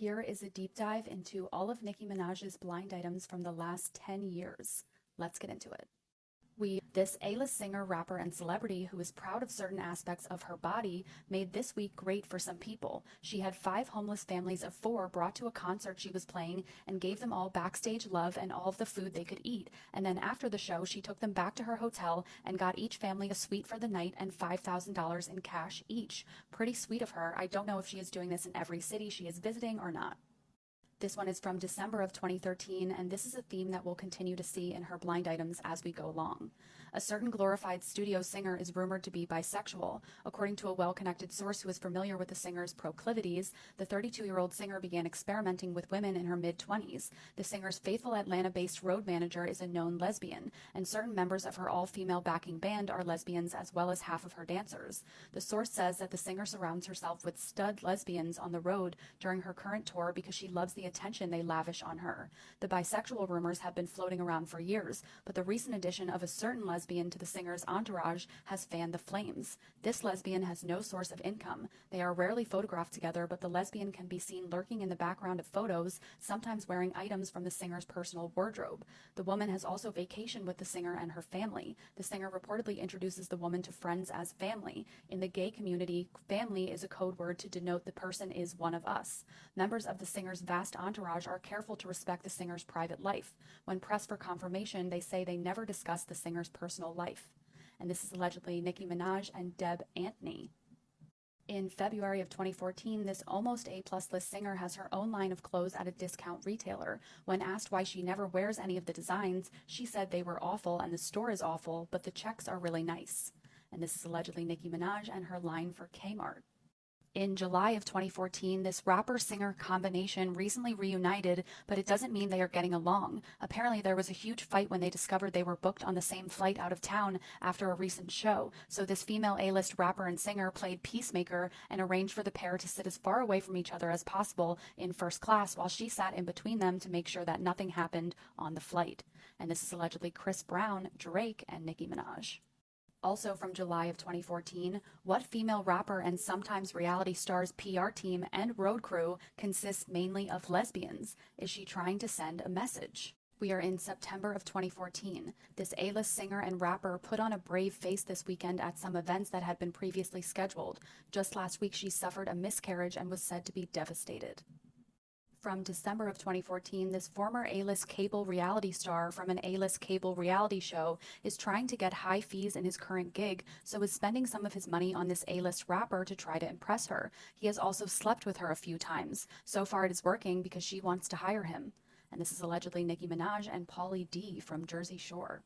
Here is a deep dive into all of Nicki Minaj's blind items from the last 10 years. Let's get into it. This A-list singer, rapper, and celebrity who is proud of certain aspects of her body made this week great for some people. She had 5 homeless families of 4 brought to a concert she was playing and gave them all backstage love and all of the food they could eat. And then after the show, she took them back to her hotel and got each family a suite for the night and $5,000 in cash each. Pretty sweet of her. I don't know if she is doing this in every city she is visiting or not. This one is from December of 2013, and this is a theme that we'll continue to see in her blind items as we go along. A certain glorified studio singer is rumored to be bisexual. According to a well-connected source who is familiar with the singer's proclivities, the 32-year-old singer began experimenting with women in her mid-20s. The singer's faithful Atlanta-based road manager is a known lesbian, and certain members of her all-female backing band are lesbians as well as half of her dancers. The source says that the singer surrounds herself with stud lesbians on the road during her current tour because she loves the attention they lavish on her. The bisexual rumors have been floating around for years, but the recent addition of a certain lesbian to the singer's entourage has fanned the flames. This lesbian has no source of income. They are rarely photographed together, but the lesbian can be seen lurking in the background of photos, sometimes wearing items from the singer's personal wardrobe. The woman has also vacationed with the singer and her family. The singer reportedly introduces the woman to friends as family. In the gay community, family is a code word to denote the person is one of us. Members of the singer's vast entourage are careful to respect the singer's private life. When pressed for confirmation, they say they never discuss the singer's personal life. And this is allegedly Nicki Minaj and Deb Antney. In February of 2014, this almost A-plus list singer has her own line of clothes at a discount retailer. When asked why she never wears any of the designs, she said they were awful and the store is awful, but the checks are really nice. And this is allegedly Nicki Minaj and her line for Kmart. In July of 2014, this rapper-singer combination recently reunited, but it doesn't mean they are getting along. Apparently, there was a huge fight when they discovered they were booked on the same flight out of town after a recent show. So this female A-list rapper and singer played peacemaker and arranged for the pair to sit as far away from each other as possible in first class while she sat in between them to make sure that nothing happened on the flight. And this is allegedly Chris Brown, Drake, and Nicki Minaj. Also from July of 2014, what female rapper and sometimes reality star's PR team and road crew consists mainly of lesbians? Is she trying to send a message? We are in September of 2014. This A-list singer and rapper put on a brave face this weekend at some events that had been previously scheduled. Just last week, she suffered a miscarriage and was said to be devastated. From December of 2014, this former A-list cable reality star from an A-list cable reality show is trying to get high fees in his current gig, so is spending some of his money on this A-list rapper to try to impress her. He has also slept with her a few times. So far it is working because she wants to hire him. And this is allegedly Nicki Minaj and Pauly D from Jersey Shore.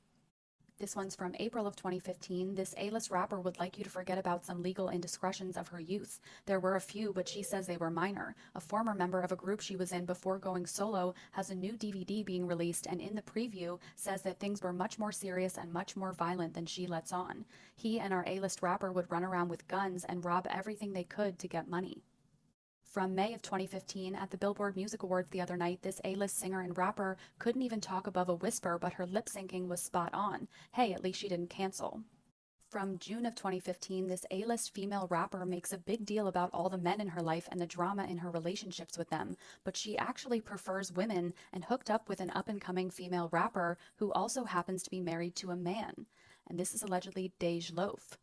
This one's from April of 2015. This A-list rapper would like you to forget about some legal indiscretions of her youth. There were a few, but she says they were minor. A former member of a group she was in before going solo has a new DVD being released, and in the preview says that things were much more serious and much more violent than she lets on. He and our A-list rapper would run around with guns and rob everything they could to get money. From May of 2015, at the Billboard Music Awards the other night, this A-list singer and rapper couldn't even talk above a whisper, but her lip-syncing was spot on. Hey, at least she didn't cancel. From June of 2015, this A-list female rapper makes a big deal about all the men in her life and the drama in her relationships with them, but she actually prefers women and hooked up with an up-and-coming female rapper who also happens to be married to a man. And this is allegedly Dej Loaf.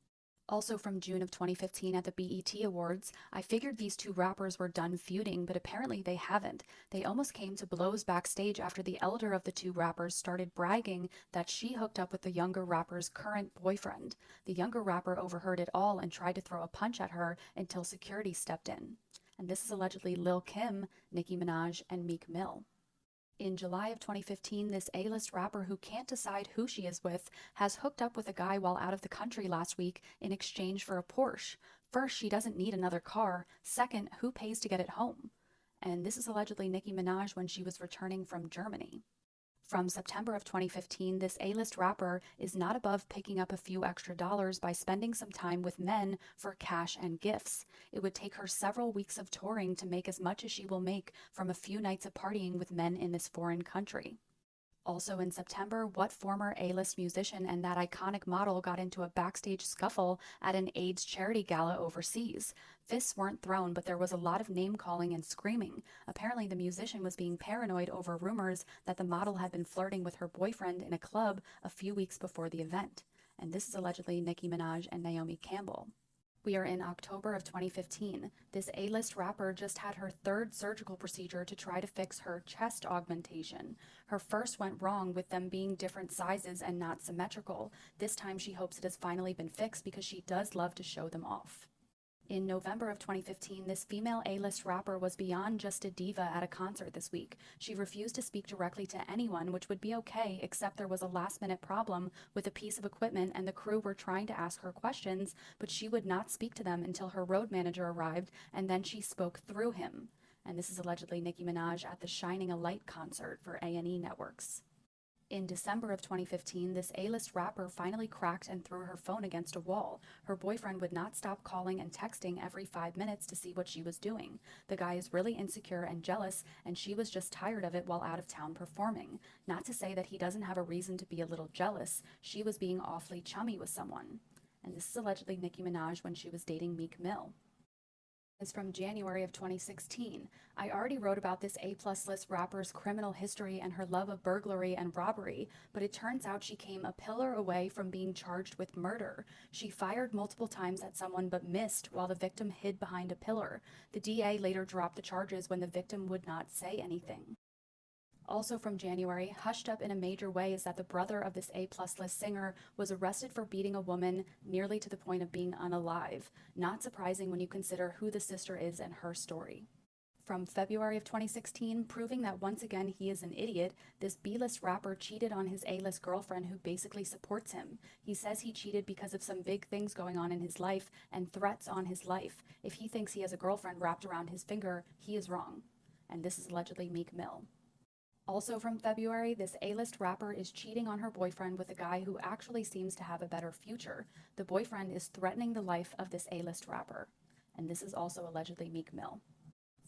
Also from June of 2015 at the BET Awards, I figured these two rappers were done feuding, but apparently they haven't. They almost came to blows backstage after the elder of the two rappers started bragging that she hooked up with the younger rapper's current boyfriend. The younger rapper overheard it all and tried to throw a punch at her until security stepped in. And this is allegedly Lil Kim, Nicki Minaj, and Meek Mill. In July of 2015, this A-list rapper who can't decide who she is with has hooked up with a guy while out of the country last week in exchange for a Porsche. First, she doesn't need another car. Second, who pays to get it home? And this is allegedly Nicki Minaj when she was returning from Germany. From September of 2015, this A-list rapper is not above picking up a few extra dollars by spending some time with men for cash and gifts. It would take her several weeks of touring to make as much as she will make from a few nights of partying with men in this foreign country. Also in September, what former A-list musician and that iconic model got into a backstage scuffle at an AIDS charity gala overseas? Fists weren't thrown, but there was a lot of name-calling and screaming. Apparently, the musician was being paranoid over rumors that the model had been flirting with her boyfriend in a club a few weeks before the event. And this is allegedly Nicki Minaj and Naomi Campbell. We are in October of 2015. This A-list rapper just had her third surgical procedure to try to fix her chest augmentation. Her first went wrong with them being different sizes and not symmetrical. This time she hopes it has finally been fixed because she does love to show them off. In November of 2015, this female A-list rapper was beyond just a diva at a concert this week. She refused to speak directly to anyone, which would be okay, except there was a last-minute problem with a piece of equipment and the crew were trying to ask her questions, but she would not speak to them until her road manager arrived, and then she spoke through him. And this is allegedly Nicki Minaj at the Shining a Light concert for A&E Networks. In December of 2015, this A-list rapper finally cracked and threw her phone against a wall. Her boyfriend would not stop calling and texting every 5 minutes to see what she was doing. The guy is really insecure and jealous, and she was just tired of it while out of town performing. Not to say that he doesn't have a reason to be a little jealous. She was being awfully chummy with someone. And this is allegedly Nicki Minaj when she was dating Meek Mill. Is from January of 2016. I already wrote about this A-plus list rapper's criminal history and her love of burglary and robbery, but it turns out she came a pillar away from being charged with murder. She fired multiple times at someone but missed while the victim hid behind a pillar. The DA later dropped the charges when the victim would not say anything. Also from January, hushed up in a major way, is that the brother of this A-plus list singer was arrested for beating a woman nearly to the point of being unalive. Not surprising when you consider who the sister is and her story. From February of 2016, proving that once again he is an idiot, this B-list rapper cheated on his A-list girlfriend who basically supports him. He says he cheated because of some big things going on in his life and threats on his life. If he thinks he has a girlfriend wrapped around his finger, he is wrong. And this is allegedly Meek Mill. Also from February, this A-list rapper is cheating on her boyfriend with a guy who actually seems to have a better future. The boyfriend is threatening the life of this A-list rapper. And this is also allegedly Meek Mill.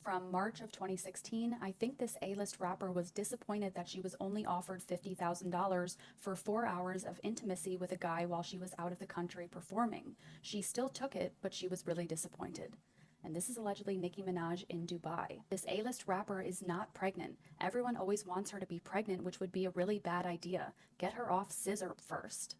From March of 2016, I think this A-list rapper was disappointed that she was only offered $50,000 for 4 hours of intimacy with a guy while she was out of the country performing. She still took it, but she was really disappointed. And this is allegedly Nicki Minaj in Dubai. This A-list rapper is not pregnant. Everyone always wants her to be pregnant, which would be a really bad idea. Get her off scissor first.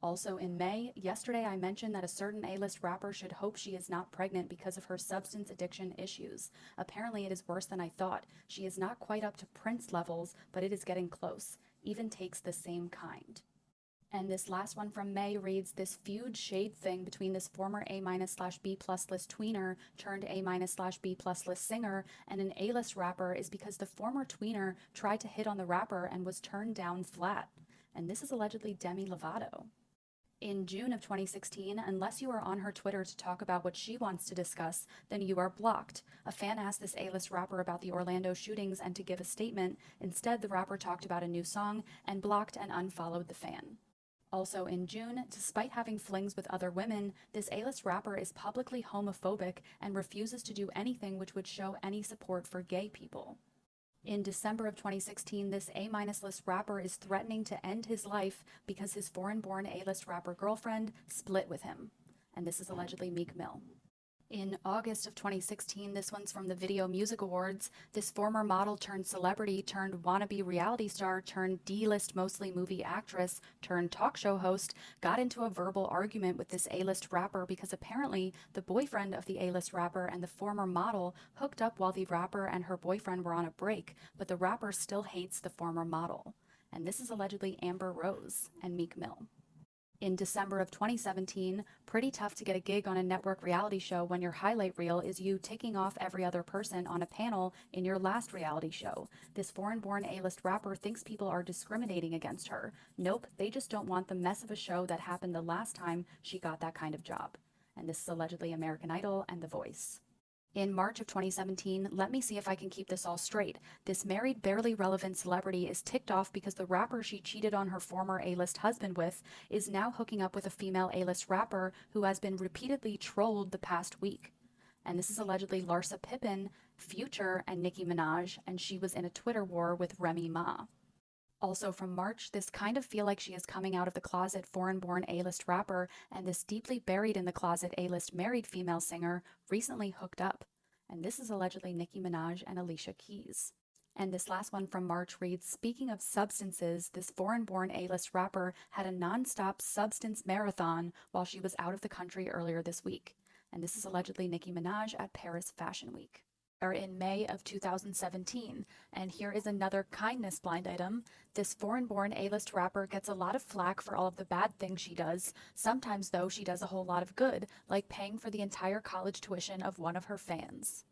Also in May, yesterday I mentioned that a certain A-list rapper should hope she is not pregnant because of her substance addiction issues. Apparently it is worse than I thought. She is not quite up to Prince levels, but it is getting close. Even takes the same kind. And this last one from May reads, this feud shade thing between this former A-/B+ list tweener turned A-/B+ list singer and an A-list rapper is because the former tweener tried to hit on the rapper and was turned down flat. And this is allegedly Demi Lovato. In June of 2016, unless you are on her Twitter to talk about what she wants to discuss, then you are blocked. A fan asked this A-list rapper about the Orlando shootings and to give a statement. Instead, the rapper talked about a new song and blocked and unfollowed the fan. Also in June, despite having flings with other women, this A-list rapper is publicly homophobic and refuses to do anything which would show any support for gay people. In December of 2016, this A-list rapper is threatening to end his life because his foreign-born A-list rapper girlfriend split with him. And this is allegedly Meek Mill. In August of 2016, this one's from the Video Music Awards, this former model turned celebrity turned wannabe reality star turned D-list mostly movie actress turned talk show host got into a verbal argument with this A-list rapper because apparently the boyfriend of the A-list rapper and the former model hooked up while the rapper and her boyfriend were on a break, but the rapper still hates the former model. And this is allegedly Amber Rose and Meek Mill. In December of 2017, pretty tough to get a gig on a network reality show when your highlight reel is you ticking off every other person on a panel in your last reality show. This foreign-born A-list rapper thinks people are discriminating against her. Nope, they just don't want the mess of a show that happened the last time she got that kind of job. And this is allegedly American Idol and The Voice. In March of 2017, let me see if I can keep this all straight. This married, barely relevant celebrity is ticked off because the rapper she cheated on her former A-list husband with is now hooking up with a female A-list rapper who has been repeatedly trolled the past week. And this is allegedly Larsa Pippen, Future, and Nicki Minaj, and she was in a Twitter war with Remy Ma. Also from March, this kind of feel like she is coming out of the closet foreign-born A-list rapper and this deeply buried in the closet A-list married female singer recently hooked up. And this is allegedly Nicki Minaj and Alicia Keys. And this last one from March reads, speaking of substances, this foreign-born A-list rapper had a non-stop substance marathon while she was out of the country earlier this week. And this is allegedly Nicki Minaj at Paris Fashion Week. Or in May of 2017. And here is another kindness blind item. This foreign-born A-list rapper gets a lot of flack for all of the bad things she does. Sometimes, though, she does a whole lot of good, like paying for the entire college tuition of one of her fans.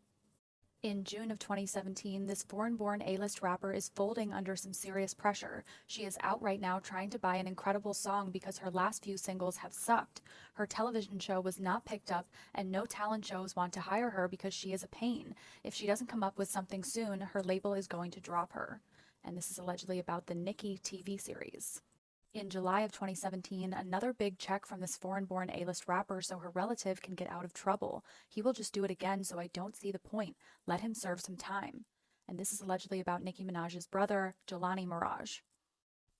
In June of 2017, this foreign-born A-list rapper is folding under some serious pressure. She is out right now trying to buy an incredible song because her last few singles have sucked. Her television show was not picked up, and no talent shows want to hire her because she is a pain. If she doesn't come up with something soon, her label is going to drop her. And this is allegedly about the Nicki TV series. In July of 2017, another big check from this foreign-born A-list rapper so her relative can get out of trouble. He will just do it again, so I don't see the point. Let him serve some time. And this is allegedly about Nicki Minaj's brother, Jelani Mirage.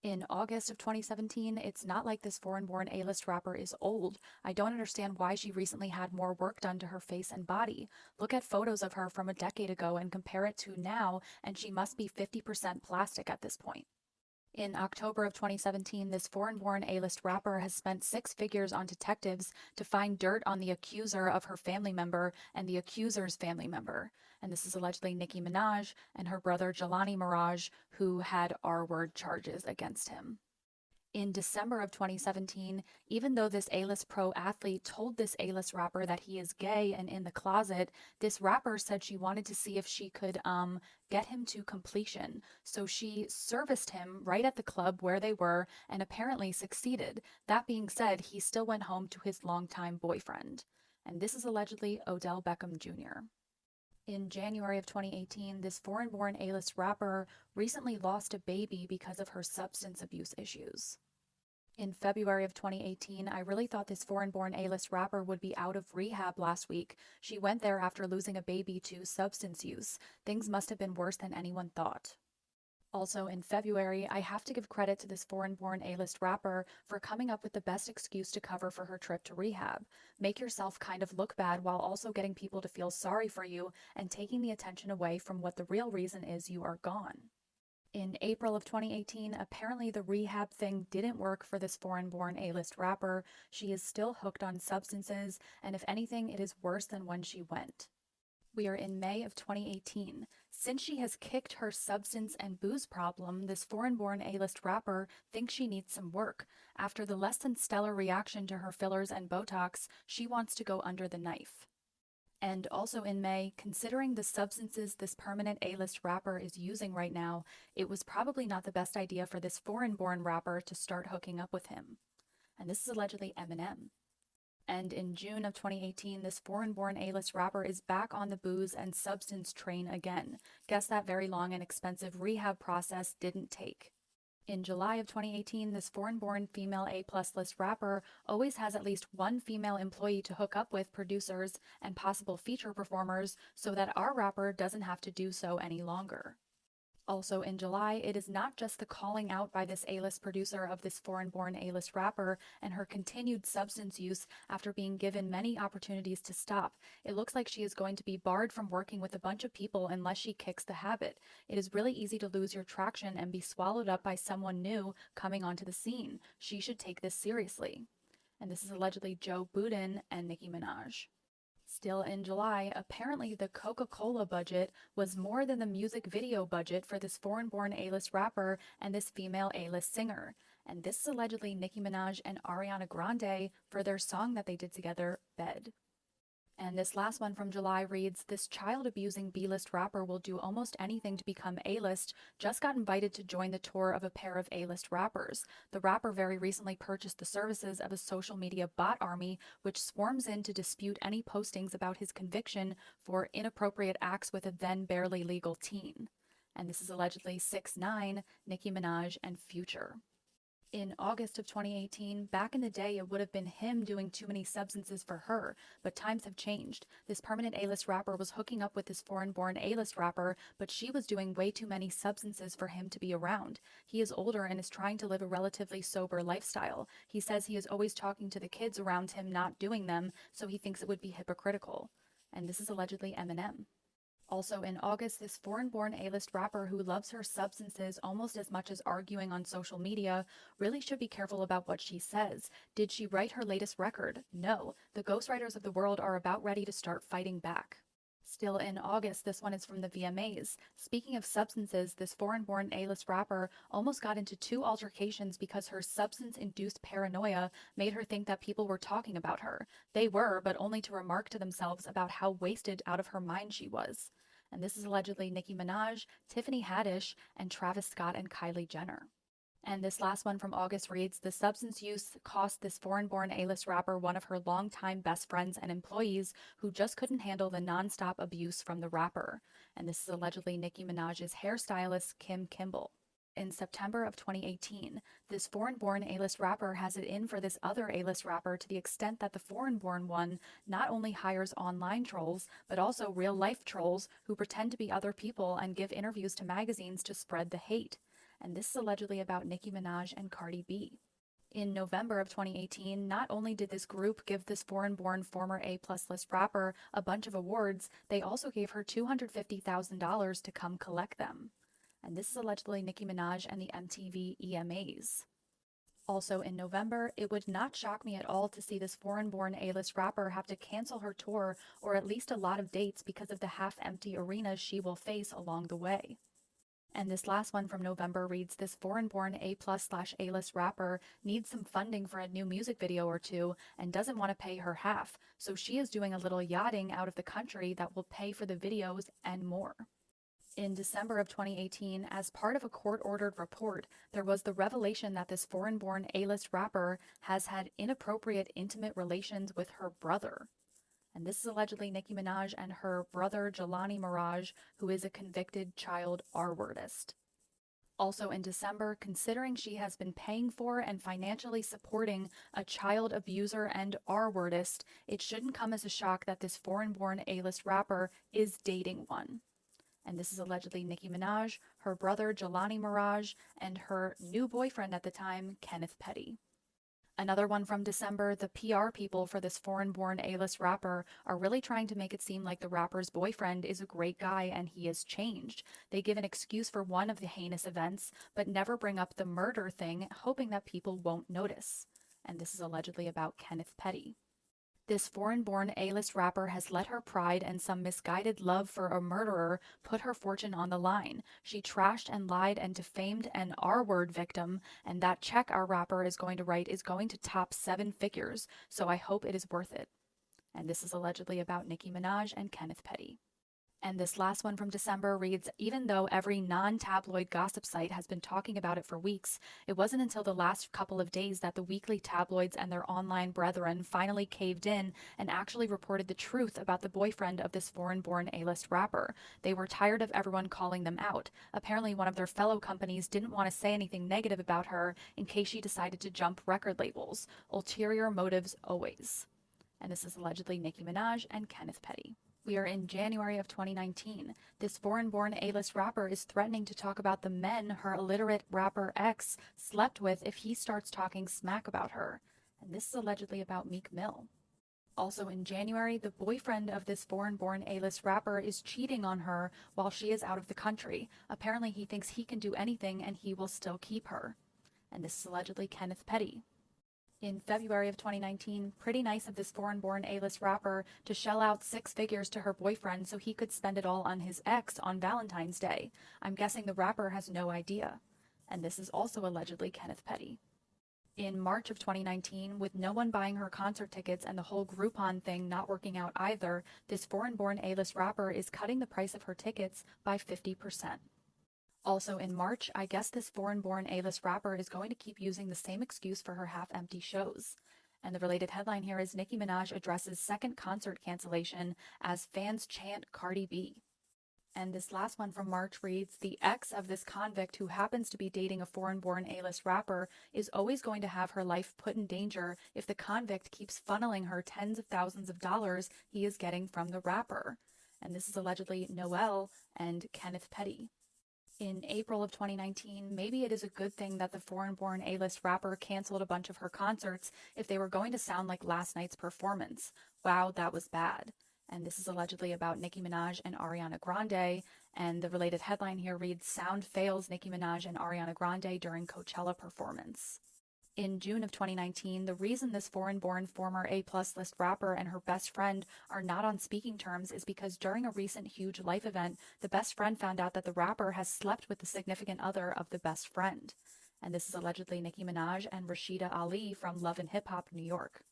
In August of 2017, it's not like this foreign-born A-list rapper is old. I don't understand why she recently had more work done to her face and body. Look at photos of her from a decade ago and compare it to now, and she must be 50% plastic at this point. In October of 2017, this foreign-born A-list rapper has spent 6 figures on detectives to find dirt on the accuser of her family member and the accuser's family member. And this is allegedly Nicki Minaj and her brother Jelani Mirage, who had R-word charges against him. In December of 2017, even though this A-list pro athlete told this A-list rapper that he is gay and in the closet, this rapper said she wanted to see if she could get him to completion. So she serviced him right at the club where they were and apparently succeeded. That being said, he still went home to his longtime boyfriend. And this is allegedly Odell Beckham Jr. In January of 2018, this foreign-born A-list rapper recently lost a baby because of her substance abuse issues. In February of 2018, I really thought this foreign-born A-list rapper would be out of rehab last week. She went there after losing a baby to substance use. Things must have been worse than anyone thought. Also in February, I have to give credit to this foreign-born A-list rapper for coming up with the best excuse to cover for her trip to rehab. Make yourself kind of look bad while also getting people to feel sorry for you and taking the attention away from what the real reason is you are gone. In April of 2018, apparently the rehab thing didn't work for this foreign-born A-list rapper. She is still hooked on substances, and if anything, it is worse than when she went. We are in May of 2018. Since she has kicked her substance and booze problem, this foreign-born A-list rapper thinks she needs some work. After the less than stellar reaction to her fillers and Botox, she wants to go under the knife. And also in May, considering the substances this permanent A-list rapper is using right now, it was probably not the best idea for this foreign-born rapper to start hooking up with him. And this is allegedly Eminem. And in June of 2018, this foreign-born A-list rapper is back on the booze and substance train again. Guess that very long and expensive rehab process didn't take. In July of 2018, this foreign-born female A-plus list rapper always has at least one female employee to hook up with producers and possible feature performers so that our rapper doesn't have to do so any longer. Also in July, it is not just the calling out by this A-list producer of this foreign-born A-list rapper and her continued substance use after being given many opportunities to stop. It looks like she is going to be barred from working with a bunch of people unless she kicks the habit. It is really easy to lose your traction and be swallowed up by someone new coming onto the scene. She should take this seriously. And this is allegedly Joe Budden and Nicki Minaj. Still in July, apparently the Coca-Cola budget was more than the music video budget for this foreign-born A-list rapper and this female A-list singer. And this is allegedly Nicki Minaj and Ariana Grande for their song that they did together, Bed. And this last one from July reads, this child-abusing B-list rapper will do almost anything to become A-list, just got invited to join the tour of a pair of A-list rappers. The rapper very recently purchased the services of a social media bot army, which swarms in to dispute any postings about his conviction for inappropriate acts with a then barely legal teen. And this is allegedly 6ix9ine, Nicki Minaj, and Future. In August of 2018, back in the day, it would have been him doing too many substances for her, but times have changed. This permanent A-list rapper was hooking up with this foreign-born A-list rapper, but she was doing way too many substances for him to be around. He is older and is trying to live a relatively sober lifestyle. He says he is always talking to the kids around him, not doing them, so he thinks it would be hypocritical. And this is allegedly Eminem. Also in August, this foreign-born A-list rapper who loves her substances almost as much as arguing on social media really should be careful about what she says. Did she write her latest record? No. The ghostwriters of the world are about ready to start fighting back. Still in August, this one is from the VMAs. Speaking of substances, this foreign-born A-list rapper almost got into 2 altercations because her substance-induced paranoia made her think that people were talking about her. They were, but only to remark to themselves about how wasted out of her mind she was. And this is allegedly Nicki Minaj, Tiffany Haddish, and Travis Scott and Kylie Jenner. And this last one from August reads, the substance use cost this foreign-born A-list rapper one of her longtime best friends and employees who just couldn't handle the nonstop abuse from the rapper. And this is allegedly Nicki Minaj's hairstylist, Kim Kimble. In September of 2018, this foreign-born A-list rapper has it in for this other A-list rapper to the extent that the foreign-born one not only hires online trolls, but also real-life trolls who pretend to be other people and give interviews to magazines to spread the hate. And this is allegedly about Nicki Minaj and Cardi B. In November of 2018, not only did this group give this foreign-born former A-plus list rapper a bunch of awards, they also gave her $250,000 to come collect them. And this is allegedly Nicki Minaj and the MTV EMAs. Also in November, it would not shock me at all to see this foreign-born A-list rapper have to cancel her tour or at least a lot of dates because of the half-empty arenas she will face along the way. And this last one from November reads, this foreign-born A+/A-list rapper needs some funding for a new music video or two and doesn't want to pay her half, so she is doing a little yachting out of the country that will pay for the videos and more. In December of 2018, as part of a court-ordered report, there was the revelation that this foreign-born A-list rapper has had inappropriate intimate relations with her brother. And this is allegedly Nicki Minaj and her brother Jelani Mirage, who is a convicted child R-wordist. Also in December, considering she has been paying for and financially supporting a child abuser and R-wordist, it shouldn't come as a shock that this foreign-born A-list rapper is dating one. And this is allegedly Nicki Minaj, her brother Jelani Mirage, and her new boyfriend at the time, Kenneth Petty. Another one from December, the PR people for this foreign-born A-list rapper are really trying to make it seem like the rapper's boyfriend is a great guy and he has changed. They give an excuse for one of the heinous events, but never bring up the murder thing, hoping that people won't notice. And this is allegedly about Kenneth Petty. This foreign-born A-list rapper has let her pride and some misguided love for a murderer put her fortune on the line. She trashed and lied and defamed an R-word victim, and that check our rapper is going to write is going to top 7 figures, so I hope it is worth it. And this is allegedly about Nicki Minaj and Kenneth Petty. And this last one from December reads, even though every non-tabloid gossip site has been talking about it for weeks, it wasn't until the last couple of days that the weekly tabloids and their online brethren finally caved in and actually reported the truth about the boyfriend of this foreign-born A-list rapper. They were tired of everyone calling them out. Apparently one of their fellow companies didn't want to say anything negative about her in case she decided to jump record labels. Ulterior motives always. And this is allegedly Nicki Minaj and Kenneth Petty. We are in January of 2019. This foreign-born A-list rapper is threatening to talk about the men her illiterate rapper ex slept with if he starts talking smack about her. And this is allegedly about Meek Mill. Also in January, the boyfriend of this foreign-born A-list rapper is cheating on her while she is out of the country. Apparently he thinks he can do anything and he will still keep her. And this is allegedly Kenneth Petty. In February of 2019, pretty nice of this foreign-born A-list rapper to shell out 6 figures to her boyfriend so he could spend it all on his ex on Valentine's Day. I'm guessing the rapper has no idea. And this is also allegedly Kenneth Petty. In March of 2019, with no one buying her concert tickets and the whole Groupon thing not working out either, this foreign-born A-list rapper is cutting the price of her tickets by 50%. Also in March, I guess this foreign-born A-list rapper is going to keep using the same excuse for her half-empty shows. And the related headline here is Nicki Minaj addresses second concert cancellation as fans chant Cardi B. And this last one from March reads, the ex of this convict who happens to be dating a foreign-born A-list rapper is always going to have her life put in danger if the convict keeps funneling her tens of thousands of dollars he is getting from the rapper. And this is allegedly Noel and Kenneth Petty. In April of 2019, maybe it is a good thing that the foreign-born A-list rapper canceled a bunch of her concerts if they were going to sound like last night's performance. Wow, that was bad. And this is allegedly about Nicki Minaj and Ariana Grande, and the related headline here reads, Sound fails Nicki Minaj and Ariana Grande during Coachella performance. In June of 2019, the reason this foreign-born former A-plus list rapper and her best friend are not on speaking terms is because during a recent huge life event, the best friend found out that the rapper has slept with the significant other of the best friend. And this is allegedly Nicki Minaj and Rashida Ali from Love and Hip Hop New York.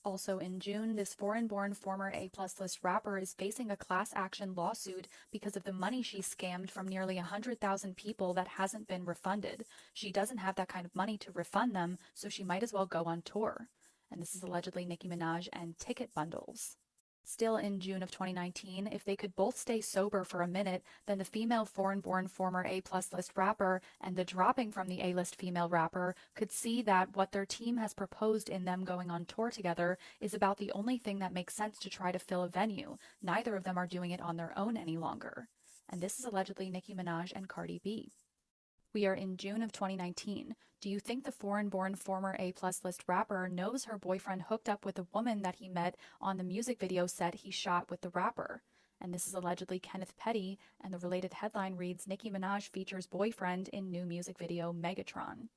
Also in June, this foreign-born former A-plus list rapper is facing a class action lawsuit because of the money she scammed from nearly 100,000 people that hasn't been refunded. She doesn't have that kind of money to refund them, so she might as well go on tour. And this is allegedly Nicki Minaj and Ticket Bundles. Still in June of 2019, if they could both stay sober for a minute, then the female foreign-born former A-plus list rapper and the dropping from the A-list female rapper could see that what their team has proposed in them going on tour together is about the only thing that makes sense to try to fill a venue. Neither of them are doing it on their own any longer. And this is allegedly Nicki Minaj and Cardi B. We are in June of 2019. Do you think the foreign-born former A-plus list rapper knows her boyfriend hooked up with a woman that he met on the music video set he shot with the rapper? And this is allegedly Kenneth Petty, and the related headline reads, Nicki Minaj features boyfriend in new music video Megatron.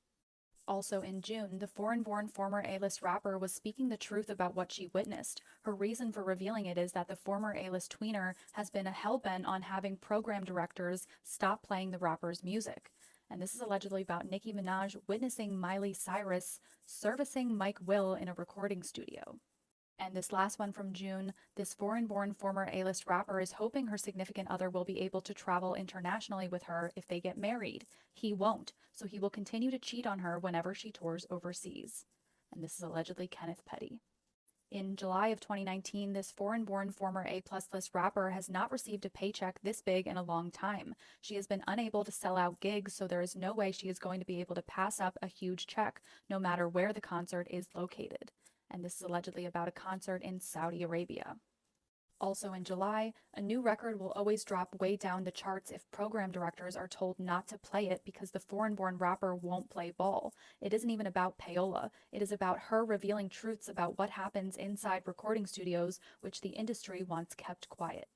Also in June, the foreign-born former A-list rapper was speaking the truth about what she witnessed. Her reason for revealing it is that the former A-list tweener has been hell-bent on having program directors stop playing the rapper's music. And this is allegedly about Nicki Minaj witnessing Miley Cyrus servicing Mike Will in a recording studio. And this last one from June, this foreign-born former A-list rapper is hoping her significant other will be able to travel internationally with her if they get married. He won't, so he will continue to cheat on her whenever she tours overseas. And this is allegedly Kenneth Petty. In July of 2019, this foreign-born former A-plus list rapper has not received a paycheck this big in a long time. She has been unable to sell out gigs, so there is no way she is going to be able to pass up a huge check, no matter where the concert is located. And this is allegedly about a concert in Saudi Arabia. Also in July, a new record will always drop way down the charts if program directors are told not to play it because the foreign-born rapper won't play ball. It isn't even about payola. It is about her revealing truths about what happens inside recording studios, which the industry wants kept quiet.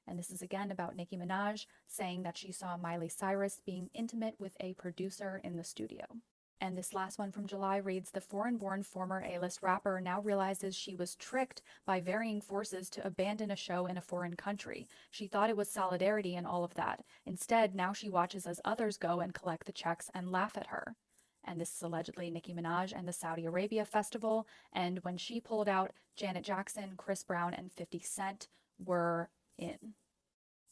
And this is again about Nicki Minaj saying that she saw Miley Cyrus being intimate with a producer in the studio. And this last one from July reads, the foreign-born former A-list rapper now realizes she was tricked by varying forces to abandon a show in a foreign country. She thought it was solidarity and all of that. Instead, now she watches as others go and collect the checks and laugh at her. And this is allegedly Nicki Minaj and the Saudi Arabia festival. And when she pulled out, Janet Jackson, Chris Brown, and 50 Cent were in.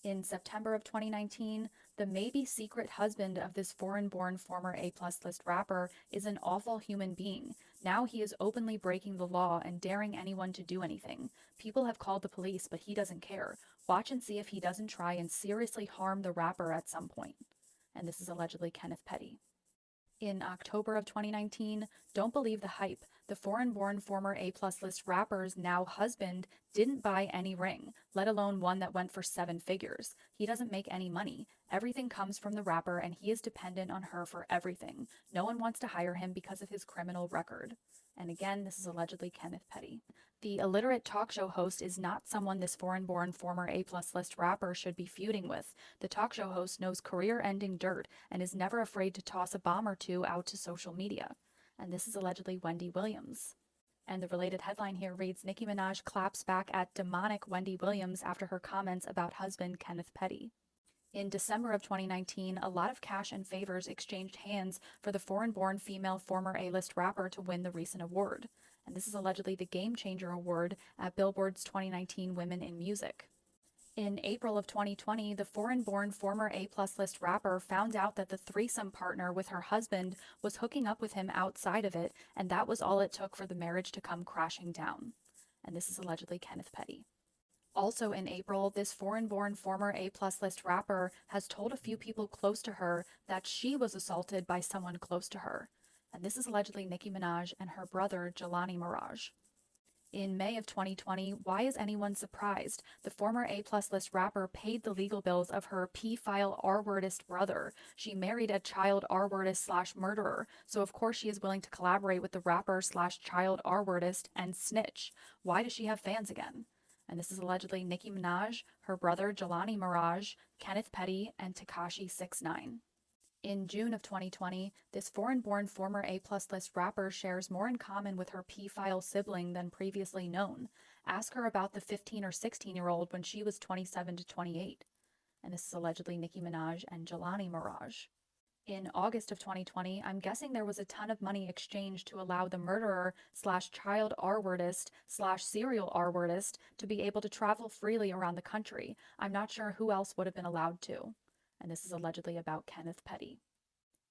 In September of 2019, the maybe secret husband of this foreign-born former A-plus list rapper is an awful human being. Now he is openly breaking the law and daring anyone to do anything. People have called the police, but he doesn't care. Watch and see if he doesn't try and seriously harm the rapper at some point. And this is allegedly Kenneth Petty. In October of 2019, don't believe the hype. The foreign-born former A-plus list rapper's now husband didn't buy any ring, let alone one that went for 7 figures. He doesn't make any money. Everything comes from the rapper and he is dependent on her for everything. No one wants to hire him because of his criminal record. And again, this is allegedly Kenneth Petty. The illiterate talk show host is not someone this foreign-born former A-plus list rapper should be feuding with. The talk show host knows career-ending dirt and is never afraid to toss a bomb or two out to social media. And this is allegedly Wendy Williams. And the related headline here reads, Nicki Minaj claps back at demonic Wendy Williams after her comments about husband Kenneth Petty. In December of 2019, a lot of cash and favors exchanged hands for the foreign-born female former A-list rapper to win the recent award. And this is allegedly the Game Changer Award at Billboard's 2019 Women in Music. In April of 2020, the foreign-born former A-plus list rapper found out that the threesome partner with her husband was hooking up with him outside of it, and that was all it took for the marriage to come crashing down. And this is allegedly Kenneth Petty. Also in April, this foreign-born former A-plus list rapper has told a few people close to her that she was assaulted by someone close to her. And this is allegedly Nicki Minaj and her brother, Jelani Mirage. In May of 2020, why is anyone surprised? The former A-plus list rapper paid the legal bills of her P-file R-wordist brother. She married a child R-wordist slash murderer, so of course she is willing to collaborate with the rapper slash child R-wordist and snitch. Why does she have fans again? And this is allegedly Nicki Minaj, her brother Jelani Mirage, Kenneth Petty, and Tekashi 6ix9ine. In June of 2020, this foreign-born former A-plus list rapper shares more in common with her P-file sibling than previously known. Ask her about the 15 or 16-year-old when she was 27 to 28. And this is allegedly Nicki Minaj and Jelani Mirage. In August of 2020, I'm guessing there was a ton of money exchanged to allow the murderer slash child R-wordist slash serial R-wordist to be able to travel freely around the country. I'm not sure who else would have been allowed to. And this is allegedly about Kenneth Petty.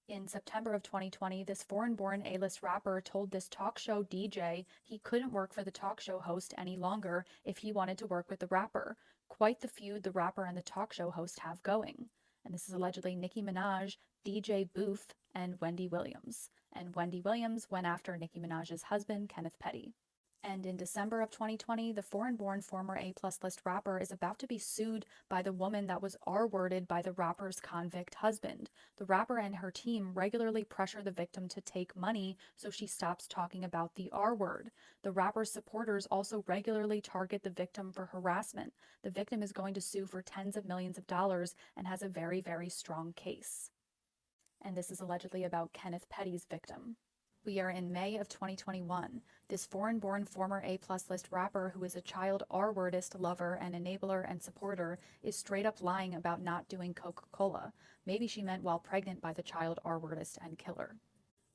In September of 2020, this foreign-born A-list rapper told this talk show DJ he couldn't work for the talk show host any longer if he wanted to work with the rapper. Quite the feud the rapper and the talk show host have going. And this is allegedly Nicki Minaj, DJ Booth, and Wendy Williams. And Wendy Williams went after Nicki Minaj's husband, Kenneth Petty. And in December of 2020, the foreign-born former A-plus list rapper is about to be sued by the woman that was R-worded by the rapper's convict husband. The rapper and her team regularly pressure the victim to take money so she stops talking about the R-word. The rapper's supporters also regularly target the victim for harassment. The victim is going to sue for tens of millions of dollars and has a very, very strong case. And this is allegedly about Kenneth Petty's victim. We are in May of 2021. This foreign-born former A-plus list rapper who is a child R-wordist lover and enabler and supporter is straight up lying about not doing Coca-Cola. Maybe she meant while pregnant by the child R-wordist and killer.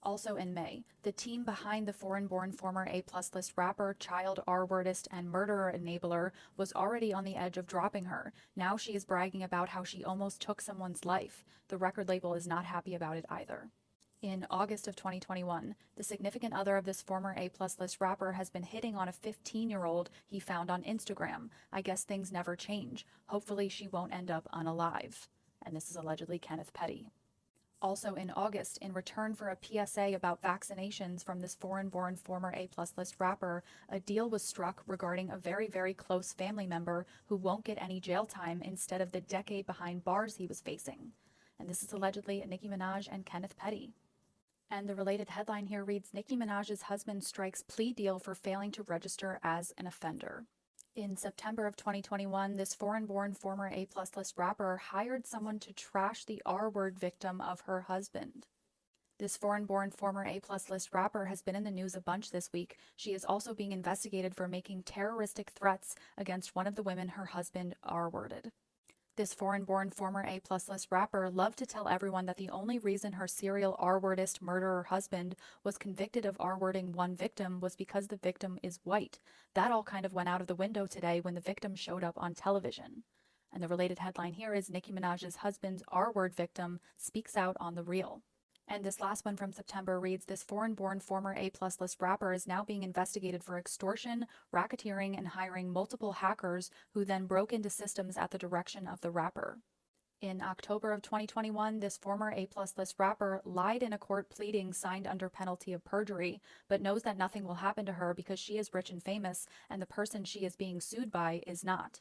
Also in May, the team behind the foreign-born former A-plus list rapper, child R-wordist, and murderer enabler was already on the edge of dropping her. Now she is bragging about how she almost took someone's life. The record label is not happy about it either. In August of 2021, the significant other of this former A-plus list rapper has been hitting on a 15-year-old he found on Instagram. I guess things never change. Hopefully she won't end up unalive. And this is allegedly Kenneth Petty. Also in August, in return for a PSA about vaccinations from this foreign-born former A-plus list rapper, a deal was struck regarding a very, very close family member who won't get any jail time instead of the decade behind bars he was facing. And this is allegedly Nicki Minaj and Kenneth Petty. And the related headline here reads, Nicki Minaj's husband strikes plea deal for failing to register as an offender. In September of 2021, this foreign-born former A-plus list rapper hired someone to trash the R-word victim of her husband. This foreign-born former A-plus list rapper has been in the news a bunch this week. She is also being investigated for making terroristic threats against one of the women her husband R-worded. This foreign-born former A-plus list rapper loved to tell everyone that the only reason her serial R-wordist murderer husband was convicted of R-wording one victim was because the victim is white. That all kind of went out of the window today when the victim showed up on television. And the related headline here is Nicki Minaj's husband's R-word victim speaks out on the real. And this last one from September reads, this foreign-born former A-plus list rapper is now being investigated for extortion, racketeering, and hiring multiple hackers who then broke into systems at the direction of the rapper. In October of 2021, this former A-plus list rapper lied in a court pleading signed under penalty of perjury, but knows that nothing will happen to her because she is rich and famous, and the person she is being sued by is not.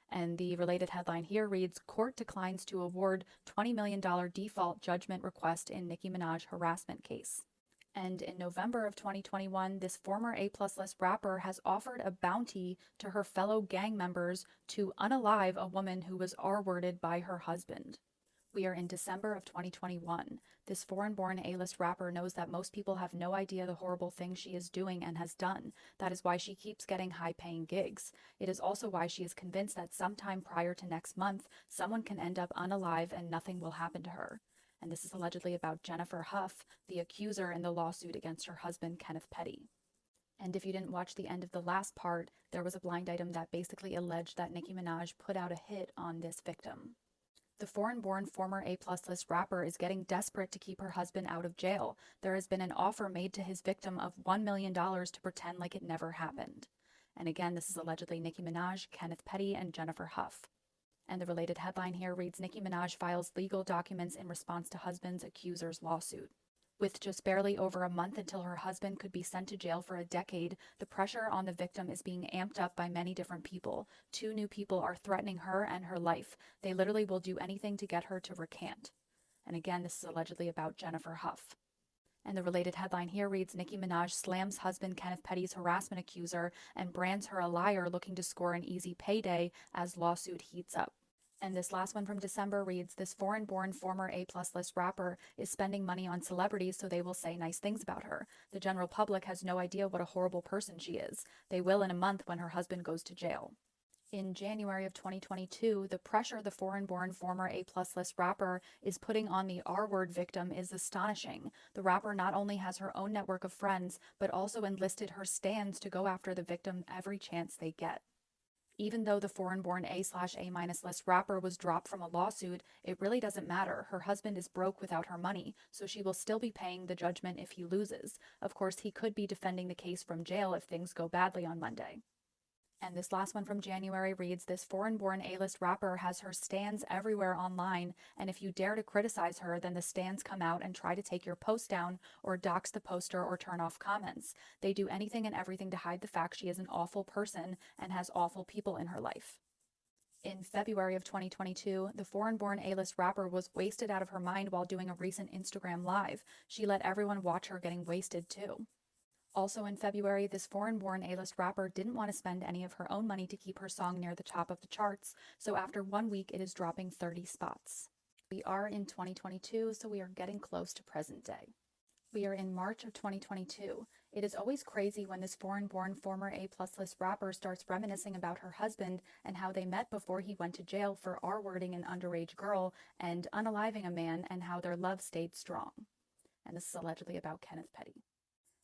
And the related headline here reads, court declines to award $20 million default judgment request in Nicki Minaj harassment case. And in November of 2021, this former A-plus list rapper has offered a bounty to her fellow gang members to unalive a woman who was R-worded by her husband. We are in December of 2021. This foreign-born A-list rapper knows that most people have no idea the horrible things she is doing and has done. That is why she keeps getting high-paying gigs. It is also why she is convinced that sometime prior to next month, someone can end up unalive and nothing will happen to her. And this is allegedly about Jennifer Huff, the accuser in the lawsuit against her husband, Kenneth Petty. And if you didn't watch the end of the last part, there was a blind item that basically alleged that Nicki Minaj put out a hit on this victim. The foreign-born former A-plus list rapper is getting desperate to keep her husband out of jail. There has been an offer made to his victim of $1 million to pretend like it never happened. And again, this is allegedly Nicki Minaj, Kenneth Petty, and Jennifer Huff. And the related headline here reads, Nicki Minaj files legal documents in response to husband's accuser's lawsuit. With just barely over a month until her husband could be sent to jail for a decade, the pressure on the victim is being amped up by many different people. 2 new people are threatening her and her life. They literally will do anything to get her to recant. And again, this is allegedly about Jennifer Huff. And the related headline here reads, Nicki Minaj slams husband Kenneth Petty's harassment accuser and brands her a liar looking to score an easy payday as lawsuit heats up. And this last one from December reads, this foreign-born former A-plus list rapper is spending money on celebrities so they will say nice things about her. The general public has no idea what a horrible person she is. They will in a month when her husband goes to jail. In January of 2022, the pressure the foreign-born former A-plus list rapper is putting on the R-word victim is astonishing. The rapper not only has her own network of friends, but also enlisted her stans to go after the victim every chance they get. Even though the foreign-born A/A- list rapper was dropped from a lawsuit, it really doesn't matter. Her husband is broke without her money, so she will still be paying the judgment if he loses. Of course, he could be defending the case from jail if things go badly on Monday. And this last one from January reads, this foreign-born A-list rapper has her stans everywhere online, and if you dare to criticize her, then the stans come out and try to take your post down or dox the poster or turn off comments. They do anything and everything to hide the fact she is an awful person and has awful people in her life. In February of 2022, the foreign-born A-list rapper was wasted out of her mind while doing a recent Instagram live. She let everyone watch her getting wasted too. Also in February, this foreign-born A-list rapper didn't want to spend any of her own money to keep her song near the top of the charts, so after 1 week it is dropping 30 spots. We are in 2022, so we are getting close to present day. We are in March of 2022. It is always crazy when this foreign-born former A-plus list rapper starts reminiscing about her husband and how they met before he went to jail for R-wording an underage girl and unaliving a man, and how their love stayed strong. And this is allegedly about Kenneth Petty.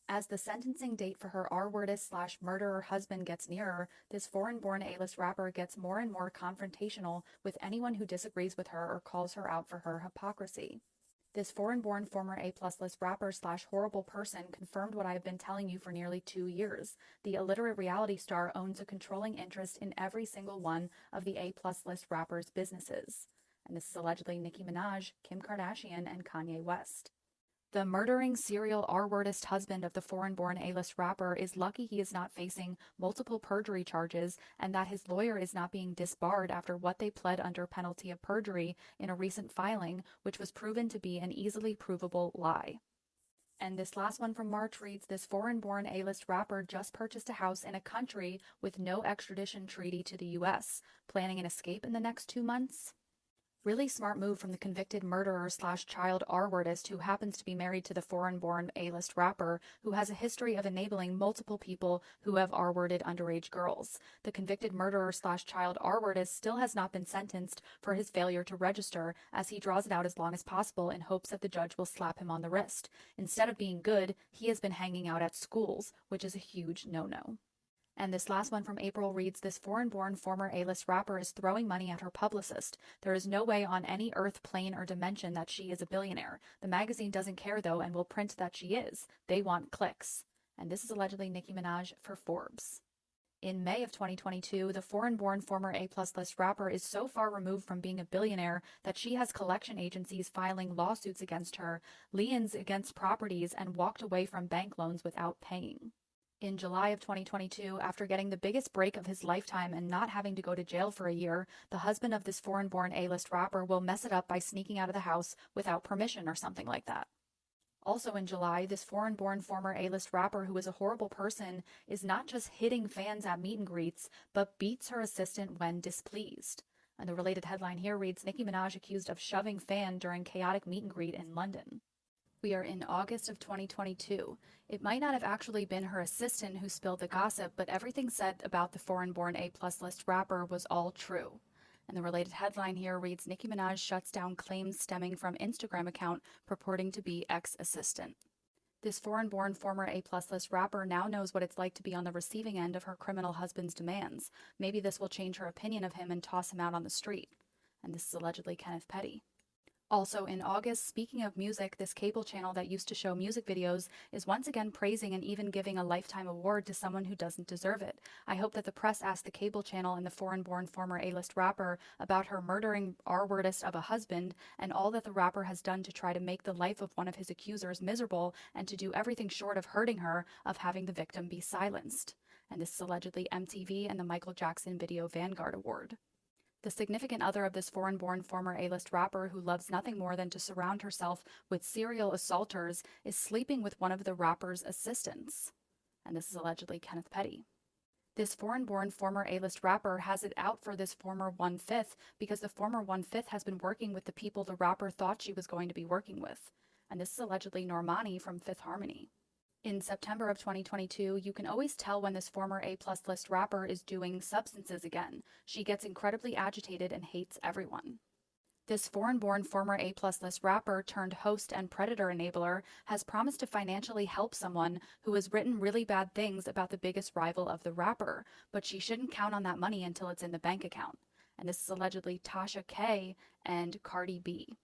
As the sentencing date for her R-wordist/murderer husband gets nearer, this foreign-born A-list rapper gets more and more confrontational with anyone who disagrees with her or calls her out for her hypocrisy. This foreign-born former A-plus list rapper/horrible person confirmed what I have been telling you for nearly 2 years. The illiterate reality star owns a controlling interest in every single one of the A-plus list rapper's businesses. And this is allegedly Nicki Minaj, Kim Kardashian, and Kanye West. The murdering serial R-wordist husband of the foreign-born A-list rapper is lucky he is not facing multiple perjury charges and that his lawyer is not being disbarred after what they pled under penalty of perjury in a recent filing, which was proven to be an easily provable lie. And this last one from March reads, this foreign-born A-list rapper just purchased a house in a country with no extradition treaty to the U.S., planning an escape in the next 2 months? Really smart move from the convicted murderer/child R-wordist who happens to be married to the foreign-born A-list rapper who has a history of enabling multiple people who have R-worded underage girls. The convicted murderer/child R-wordist still has not been sentenced for his failure to register, as he draws it out as long as possible in hopes that the judge will slap him on the wrist. Instead of being good, he has been hanging out at schools, which is a huge no-no. And this last one from April reads, this foreign-born former A-list rapper is throwing money at her publicist. There is no way on any earth, plane, or dimension that she is a billionaire. The magazine doesn't care though and will print that she is. They want clicks. And this is allegedly Nicki Minaj for Forbes. In May of 2022, the foreign-born former A-plus list rapper is so far removed from being a billionaire that she has collection agencies filing lawsuits against her, liens against properties, and walked away from bank loans without paying. In July of 2022, after getting the biggest break of his lifetime and not having to go to jail for a year, the husband of this foreign-born A-list rapper will mess it up by sneaking out of the house without permission or something like that. Also in July, this foreign-born former A-list rapper who is a horrible person is not just hitting fans at meet and greets, but beats her assistant when displeased. And the related headline here reads, Nicki Minaj accused of shoving fan during chaotic meet and greet in London. We are in August of 2022. It might not have actually been her assistant who spilled the gossip, but everything said about the foreign-born A-plus list rapper was all true. And the related headline here reads, Nicki Minaj shuts down claims stemming from Instagram account purporting to be ex-assistant. This foreign-born former A-plus list rapper now knows what it's like to be on the receiving end of her criminal husband's demands. Maybe this will change her opinion of him and toss him out on the street. And this is allegedly Kenneth Petty. Also in August, speaking of music, this cable channel that used to show music videos is once again praising and even giving a lifetime award to someone who doesn't deserve it. I hope that the press asked the cable channel and the foreign-born former A-list rapper about her murdering R-wordist of a husband and all that the rapper has done to try to make the life of one of his accusers miserable and to do everything short of hurting her of having the victim be silenced. And this is allegedly MTV and the Michael Jackson Video Vanguard Award. The significant other of this foreign-born former A-list rapper who loves nothing more than to surround herself with serial assaulters is sleeping with one of the rapper's assistants. And this is allegedly Kenneth Petty. This foreign-born former A-list rapper has it out for this former 1/5 because the former 1/5 has been working with the people the rapper thought she was going to be working with. And this is allegedly Normani from Fifth Harmony. In September of 2022, you can always tell when this former A-plus list rapper is doing substances again. She gets incredibly agitated and hates everyone. This foreign-born former A-plus list rapper turned host and predator enabler has promised to financially help someone who has written really bad things about the biggest rival of the rapper, but she shouldn't count on that money until it's in the bank account. And this is allegedly Tasha K and Cardi B.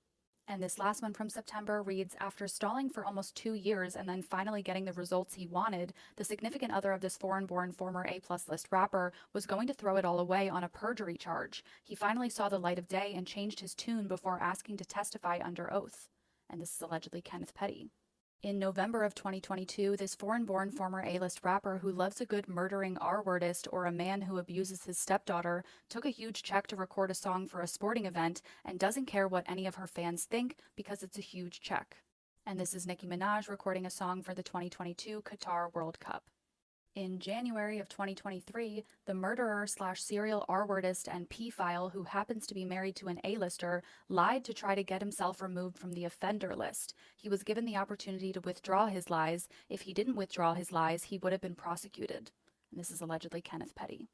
And this last one from September reads, after stalling for almost 2 years and then finally getting the results he wanted, the significant other of this foreign-born former A-plus list rapper was going to throw it all away on a perjury charge. He finally saw the light of day and changed his tune before asking to testify under oath. And this is allegedly Kenneth Petty. In November of 2022, this foreign-born former A-list rapper who loves a good murdering R-wordist or a man who abuses his stepdaughter took a huge check to record a song for a sporting event and doesn't care what any of her fans think because it's a huge check. And this is Nicki Minaj recording a song for the 2022 Qatar World Cup. In January of 2023, the murderer/serial R-wordist and P-file who happens to be married to an A-lister lied to try to get himself removed from the offender list. He was given the opportunity to withdraw his lies. If he didn't withdraw his lies, he would have been prosecuted. And this is allegedly Kenneth Petty.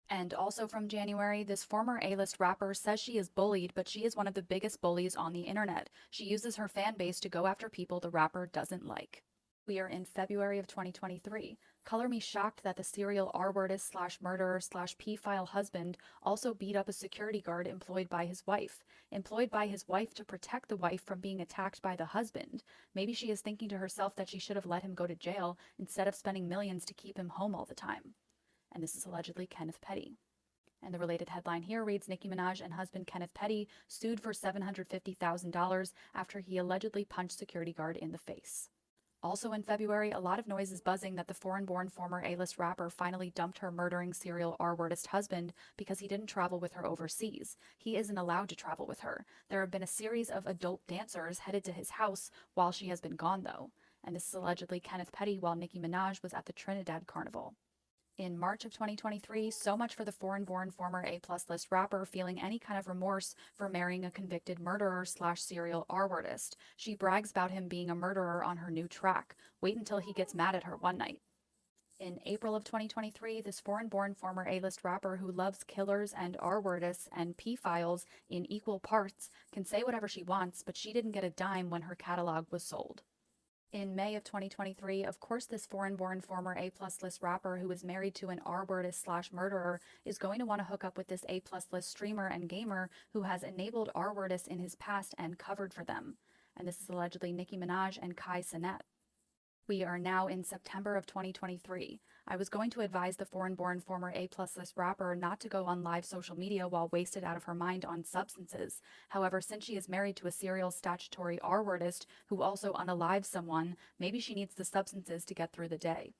And also from January, this former A-list rapper says she is bullied, but she is one of the biggest bullies on the internet. She uses her fan base to go after people the rapper doesn't like. We are in February of 2023. Color me shocked that the serial R-wordist/murderer/P-file husband also beat up a security guard employed by his wife to protect the wife from being attacked by the husband. Maybe she is thinking to herself that she should have let him go to jail instead of spending millions to keep him home all the time. And this is allegedly Kenneth Petty. And the related headline here reads, Nicki Minaj and husband Kenneth Petty sued for $750,000 after he allegedly punched security guard in the face. Also in February, a lot of noise is buzzing that the foreign-born former A-list rapper finally dumped her murdering serial R-wordist husband because he didn't travel with her overseas. He isn't allowed to travel with her. There have been a series of adult dancers headed to his house while she has been gone, though. And this is allegedly Kenneth Petty while Nicki Minaj was at the Trinidad Carnival. In March of 2023, so much for the foreign-born former A-plus list rapper feeling any kind of remorse for marrying a convicted murderer/serial R-wordist. She brags about him being a murderer on her new track. Wait until he gets mad at her one night. In April of 2023, this foreign-born former A-list rapper who loves killers and R-wordists and P-files in equal parts can say whatever she wants, but she didn't get a dime when her catalog was sold. In May of 2023, of course, this foreign-born former A-plus list rapper who is married to an R-wordist/murderer is going to want to hook up with this A-plus list streamer and gamer who has enabled R-wordists in his past and covered for them. And this is allegedly Nicki Minaj and Kai Cenat. We are now in September of 2023. I was going to advise the foreign-born former A-plus list rapper not to go on live social media while wasted out of her mind on substances. However, since she is married to a serial statutory R-wordist who also unalives someone, maybe she needs the substances to get through the day.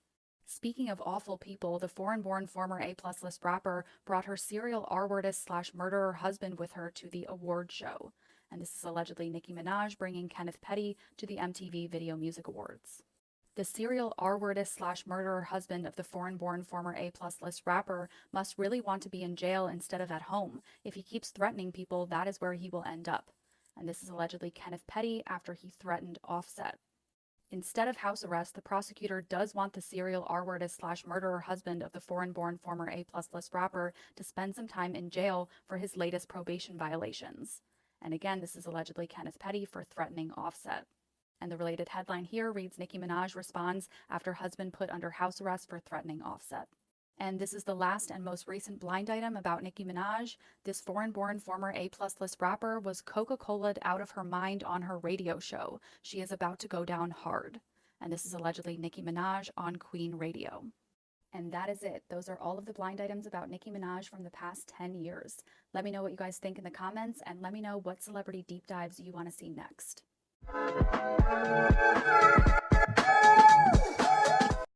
Speaking of awful people, the foreign-born former A-plus list rapper brought her serial R-wordist/murderer husband with her to the award show. And this is allegedly Nicki Minaj bringing Kenneth Petty to the MTV Video Music Awards. The serial R-wordist/murderer husband of the foreign-born former A-plus list rapper must really want to be in jail instead of at home. If he keeps threatening people, that is where he will end up. And this is allegedly Kenneth Petty after he threatened Offset. Instead of house arrest, the prosecutor does want the serial R-wordist/murderer husband of the foreign-born former A-plus list rapper to spend some time in jail for his latest probation violations. And again, this is allegedly Kenneth Petty for threatening Offset. And the related headline here reads, Nicki Minaj responds after husband put under house arrest for threatening Offset. And this is the last and most recent blind item about Nicki Minaj. This foreign-born former A-plus list rapper was Coca-Cola'd out of her mind on her radio show. She is about to go down hard. And this is allegedly Nicki Minaj on Queen Radio. And that is it. Those are all of the blind items about Nicki Minaj from the past 10 years. Let me know what you guys think in the comments, and let me know what celebrity deep dives you want to see next.